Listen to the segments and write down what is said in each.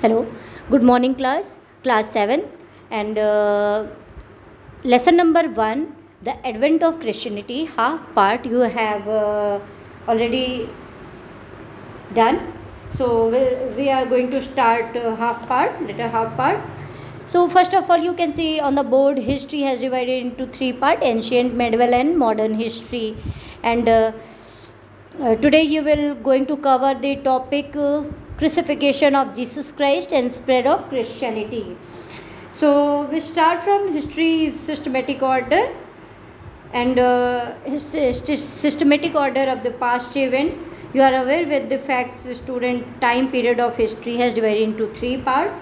Hello, good morning class 7 and lesson number 1, the advent of Christianity, half part you have already done. So we are going to start half part, later half part. So first of all, you can see on the board history has divided into 3 parts: ancient, medieval and modern history. And today you will going to cover the topic crucifixion of Jesus Christ and spread of Christianity. So we start from history systematic order and systematic order of the past event. You are aware with the facts student time period of history has divided into 3 parts.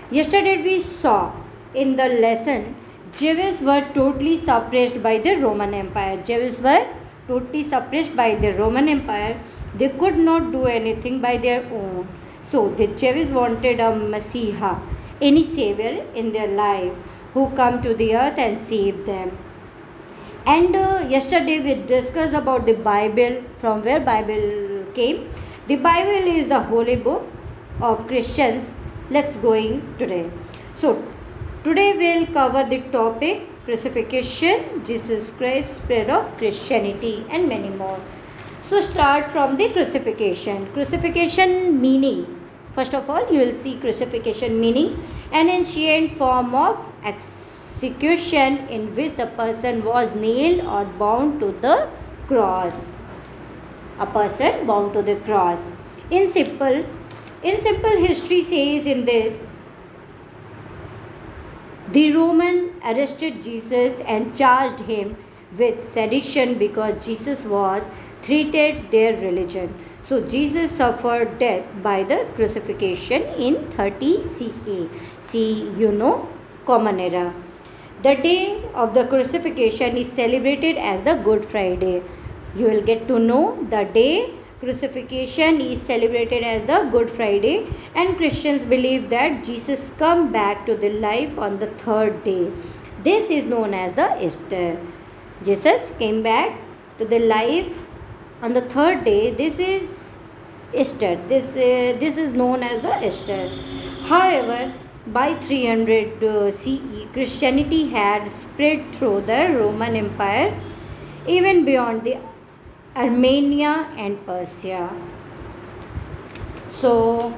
Yesterday we saw in the lesson Jews were totally suppressed by the Roman Empire. Jews were totally suppressed by the Roman Empire. They could not do anything by their own. So the Jews wanted a Messiah, any savior in their life who come to the earth and save them. And yesterday we discussed about the Bible, from where Bible came. The Bible is the holy book of Christians. Let's going today. So today we'll cover the topic crucifixion, Jesus Christ, spread of Christianity and many more. So start from the crucifixion. Crucifixion meaning. First of all, you will see crucifixion meaning, an ancient form of execution in which the person was nailed or bound to the cross. A person bound to the cross. In simple history says in this, the Roman arrested Jesus and charged him with sedition because Jesus was threatened their religion. So Jesus suffered death by the crucifixion in 30 CE. See, Common Era. The day of the crucifixion is celebrated as the Good Friday. You will get to know the day crucifixion is celebrated as the Good Friday, and Christians believe that Jesus come back to the life on the third day. This is known as the Easter. Jesus came back to the life on the third day. This is Easter. This is known as the Easter. However, by 300 CE, Christianity had spread through the Roman Empire, even beyond the Armenia and Persia. So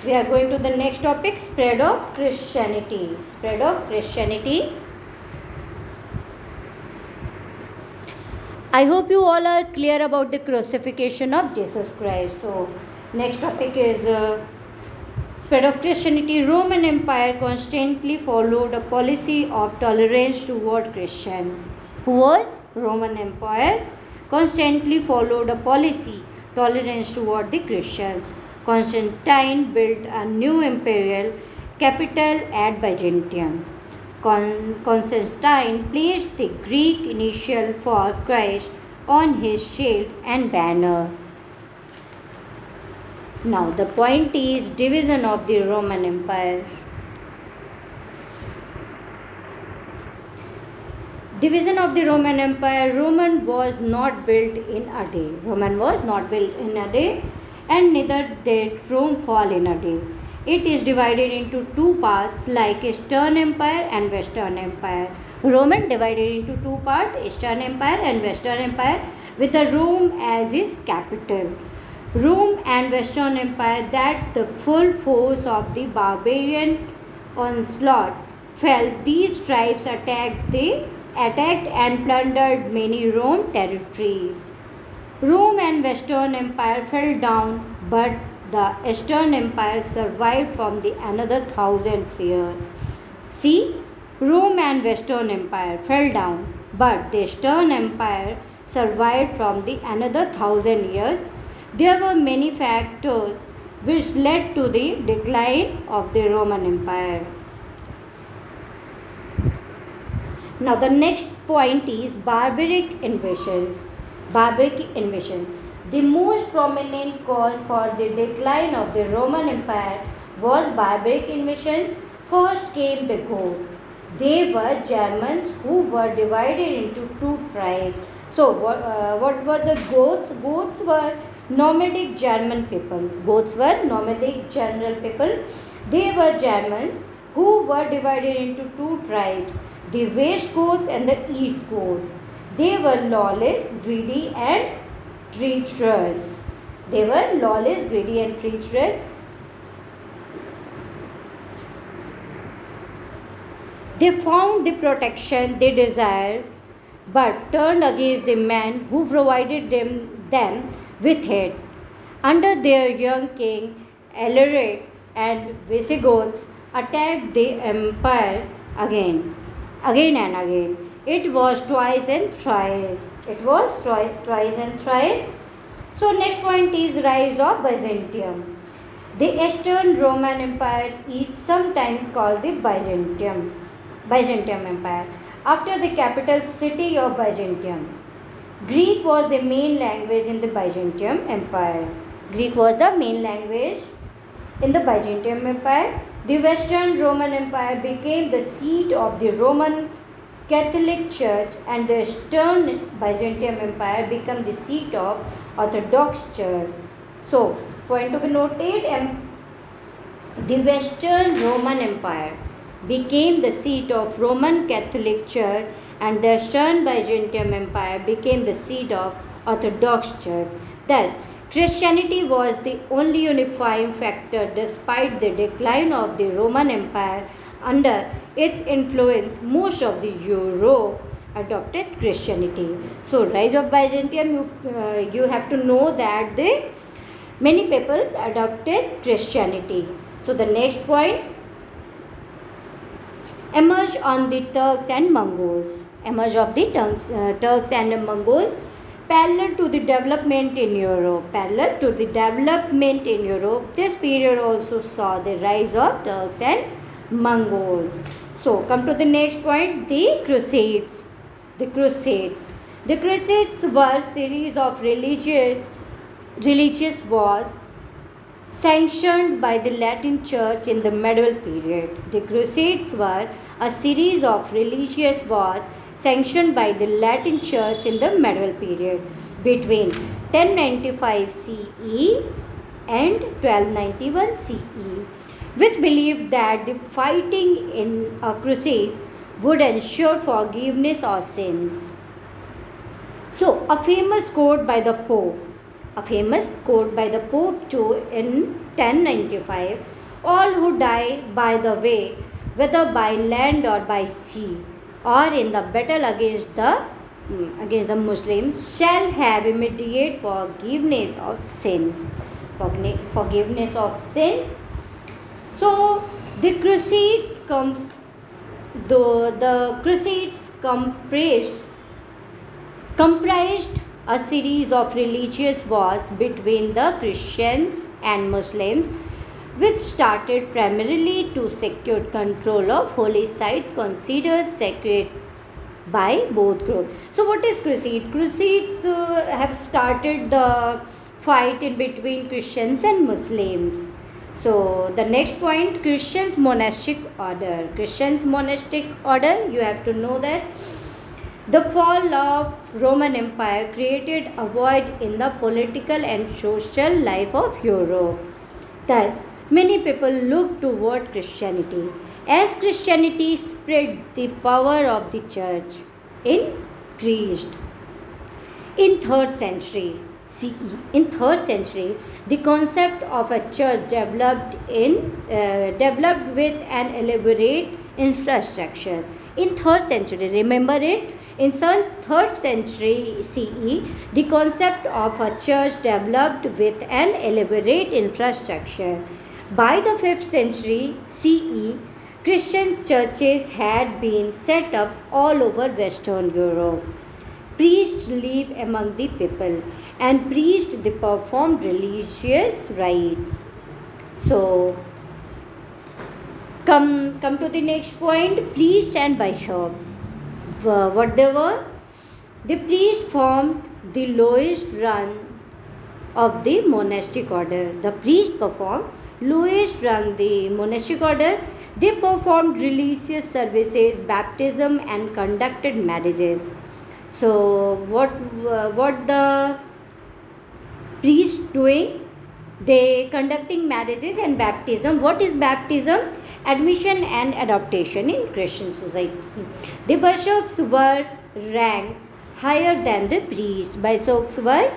we are going to the next topic, spread of Christianity. Spread of Christianity. I hope you all are clear about the crucifixion of Jesus Christ. So next topic is spread of Christianity. Roman Empire constantly followed a policy of tolerance toward Christians. Who was Roman Empire? Constantly followed a policy tolerance toward the Christians. Constantine built a new imperial capital at Byzantium. Constantine placed the Greek initial for Christ on his shield and banner. Now the point is division of the Roman Empire. Division of the Roman Empire. Roman was not built in a day. Roman was not built in a day, and neither did Rome fall in a day. It is divided into 2 parts like Eastern Empire and Western Empire. Roman divided into 2 parts, Eastern Empire and Western Empire, with the Rome as its capital. Rome and Western Empire, that the full force of the barbarian onslaught fell. These tribes attacked and plundered many Rome territories. Rome and Western Empire fell down, but the Eastern Empire survived from the another 1,000 years. See, Rome and Western Empire fell down, but the Eastern Empire survived from the another 1,000 years. There were many factors which led to the decline of the Roman Empire. Now the next point is barbaric invasions. Barbaric invasions. The most prominent cause for the decline of the Roman Empire was barbaric invasions. First came the Goths. They were Germans who were divided into 2 tribes. So what were the Goths? Goths were nomadic German people. Goths were nomadic German people. They were Germans who were divided into two tribes, the West Goths and the East Goths. They were lawless, greedy, and treacherous. They were lawless, greedy, and treacherous. They found the protection they desired, but turned against the men who provided them with it. Under their young king, Alaric and Visigoths attacked the empire again and again. It was twice and thrice. It was twice and thrice. So next point is rise of Byzantium. The Eastern Roman Empire is sometimes called the Byzantium Empire, after the capital city of Byzantium. Greek was the main language in the Byzantium Empire. Greek was the main language in the Byzantium Empire. The Western Roman Empire became the seat of the Roman Catholic Church, and the Eastern Byzantium Empire became the seat of Orthodox Church. So, point to be noted, the Western Roman Empire became the seat of Roman Catholic Church, and the Eastern Byzantium Empire became the seat of Orthodox Church. Thus, Christianity was the only unifying factor despite the decline of the Roman Empire. Under its influence, most of the Europe adopted Christianity. So, rise of Byzantium, you have to know that many peoples adopted Christianity. So, the next point, emerge on the Turks and Mongols. Emerge of the Turks and Mongols parallel to the development in Europe. Parallel to the development in Europe, this period also saw the rise of Turks and Mongols. So, come to the next point, the Crusades. The Crusades. The Crusades were series of religious wars sanctioned by the Latin Church in the medieval period. The Crusades were a series of religious wars sanctioned by the Latin Church in the medieval period between 1095 CE and 1291 CE, which believed that the fighting in a crusades would ensure forgiveness of sins. So, a famous quote by the Pope too in 1095, all who die by the way, whether by land or by sea, or in the battle against the Muslims, shall have immediate forgiveness of sins. Forgiveness of sins. So the Crusades comprised a series of religious wars between the Christians and Muslims, which started primarily to secure control of holy sites considered sacred by both groups. So, what is crusade? Crusades have started the fight in between Christians and Muslims. So, the next point, Christians monastic order. Christians monastic order, you have to know that the fall of Roman Empire created a void in the political and social life of Europe. Thus, many people looked toward Christianity. As Christianity spread, the power of the church increased. In 3rd century CE, the concept of a church developed with an elaborate infrastructure. In 3rd century, remember it. In 3rd century CE, the concept of a church developed with an elaborate infrastructure. By the 5th century CE, Christian churches had been set up all over Western Europe. Priests lived among the people and priests performed religious rites. So, come to the next point, priests and bishops. What they were? The priests formed the lowest rung of the monastic order. The priests performed lowest rung the monastic order. They performed religious services, baptism, and conducted marriages. So, what priests doing? They conducting marriages and baptism. What is baptism? Admission and adoption in Christian society. The bishops were ranked higher than the priests. Bishops were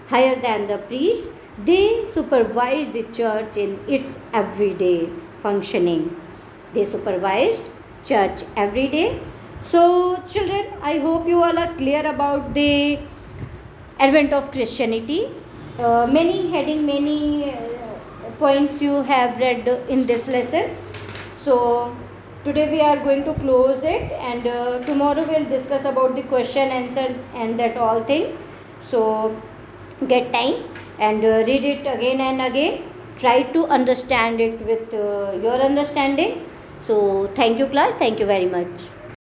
higher than the priests. They supervised the church in its everyday functioning. They supervised church every day. So children, I hope you all are clear about the advent of Christianity. Many points you have read in this lesson. So today we are going to close it, and tomorrow we'll discuss about the question, answer, and that all things. So get time and read it again and again. Try to understand it with your understanding. So thank you class. Thank you very much.